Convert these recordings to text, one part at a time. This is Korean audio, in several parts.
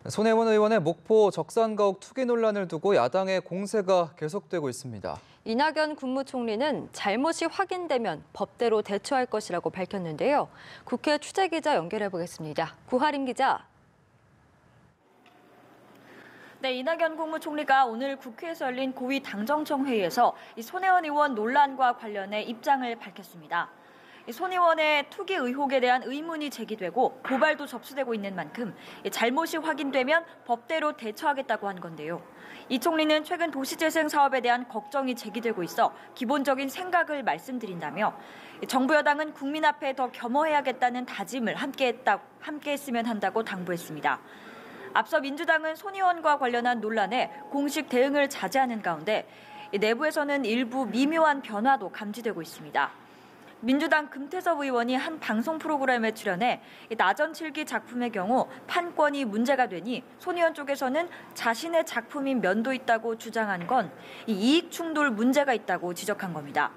손혜원 의원의 목포 적산가옥 투기 논란을 두고 야당의 공세가 계속되고 있습니다. 이낙연 국무총리는 잘못이 확인되면 법대로 대처할 것이라고 밝혔는데요. 국회 취재기자 연결해 보겠습니다. 구하림 기자. 네, 이낙연 국무총리가 오늘 국회에서 열린 고위 당정청 회의에서 손혜원 의원 논란과 관련해 입장을 밝혔습니다. 손 의원의 투기 의혹에 대한 의문이 제기되고 고발도 접수되고 있는 만큼 잘못이 확인되면 법대로 대처하겠다고 한 건데요. 이 총리는 최근 도시재생 사업에 대한 걱정이 제기되고 있어 기본적인 생각을 말씀드린다며 정부 여당은 국민 앞에 더 겸허해야겠다는 다짐을 함께 했으면 한다고 당부했습니다. 앞서 민주당은 손 의원과 관련한 논란에 공식 대응을 자제하는 가운데 내부에서는 일부 미묘한 변화도 감지되고 있습니다. 민주당 금태섭 의원이 한 방송 프로그램에 출연해 나전칠기 작품의 경우 판권이 문제가 되니 손 의원 쪽에서는 자신의 작품인 면도 있다고 주장한 건 이익 충돌 문제가 있다고 지적한 겁니다.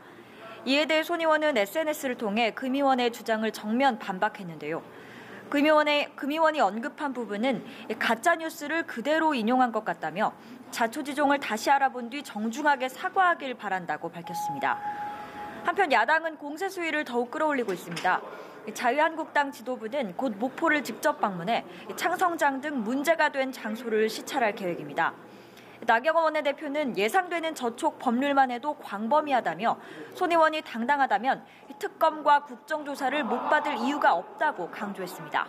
이에 대해 손 의원은 SNS를 통해 금 의원의 주장을 정면 반박했는데요. 금 의원이 언급한 부분은 가짜뉴스를 그대로 인용한 것 같다며 자초지종을 다시 알아본 뒤 정중하게 사과하길 바란다고 밝혔습니다. 한편 야당은 공세 수위를 더욱 끌어올리고 있습니다. 자유한국당 지도부는 곧 목포를 직접 방문해 창성장 등 문제가 된 장소를 시찰할 계획입니다. 나경원 원내대표는 예상되는 저촉 법률만 해도 광범위하다며 손 의원이 당당하다면 특검과 국정조사를 못 받을 이유가 없다고 강조했습니다.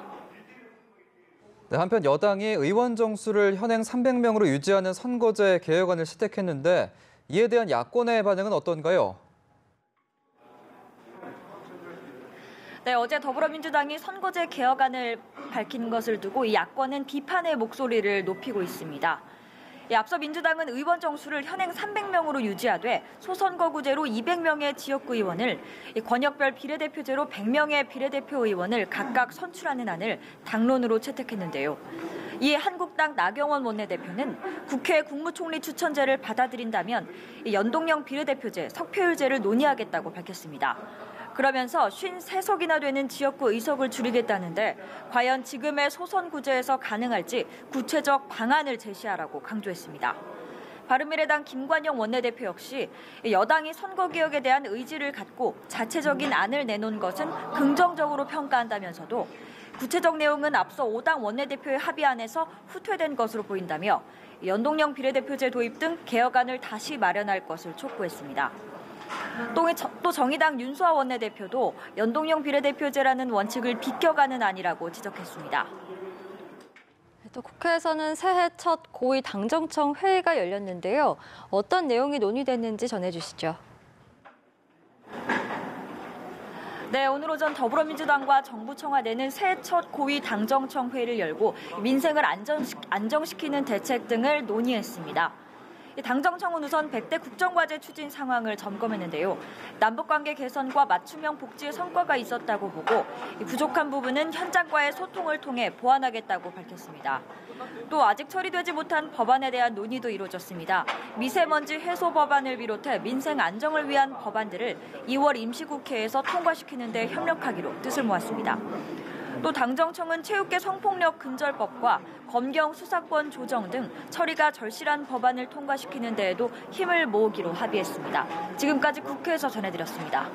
네, 한편 여당이 의원 정수를 현행 300명으로 유지하는 선거제 개혁안을 채택했는데 이에 대한 야권의 반응은 어떤가요? 네, 어제 더불어민주당이 선거제 개혁안을 밝힌 것을 두고 이 야권은 비판의 목소리를 높이고 있습니다. 앞서 민주당은 의원 정수를 현행 300명으로 유지하되 소선거구제로 200명의 지역구 의원을, 권역별 비례대표제로 100명의 비례대표 의원을 각각 선출하는 안을 당론으로 채택했는데요. 이에 한국당 나경원 원내대표는 국회 국무총리 추천제를 받아들인다면 연동형 비례대표제, 석패율제를 논의하겠다고 밝혔습니다. 그러면서 53석이나 되는 지역구 의석을 줄이겠다는데 과연 지금의 소선구제에서 가능할지 구체적 방안을 제시하라고 강조했습니다. 바른미래당 김관영 원내대표 역시 여당이 선거개혁에 대한 의지를 갖고 자체적인 안을 내놓은 것은 긍정적으로 평가한다면서도 구체적 내용은 앞서 5당 원내대표의 합의안에서 후퇴된 것으로 보인다며 연동형 비례대표제 도입 등 개혁안을 다시 마련할 것을 촉구했습니다. 또 정의당 윤수아 원내대표도 연동형 비례대표제라는 원칙을 비껴가는 안이라고 지적했습니다. 또 국회에서는 새해 첫 고위 당정청 회의가 열렸는데요. 어떤 내용이 논의됐는지 전해주시죠. 네, 오늘 오전 더불어민주당과 정부 청와대는 새해 첫 고위 당정청 회의를 열고 민생을 안정시키는 대책 등을 논의했습니다. 당정청은 우선 100대 국정과제 추진 상황을 점검했는데요. 남북관계 개선과 맞춤형 복지의 성과가 있었다고 보고 부족한 부분은 현장과의 소통을 통해 보완하겠다고 밝혔습니다. 또 아직 처리되지 못한 법안에 대한 논의도 이루어졌습니다. 미세먼지 해소 법안을 비롯해 민생 안정을 위한 법안들을 2월 임시국회에서 통과시키는 데 협력하기로 뜻을 모았습니다. 또 당정청은 체육계 성폭력 근절법과 검경 수사권 조정 등 처리가 절실한 법안을 통과시키는 데에도 힘을 모으기로 합의했습니다. 지금까지 국회에서 전해드렸습니다.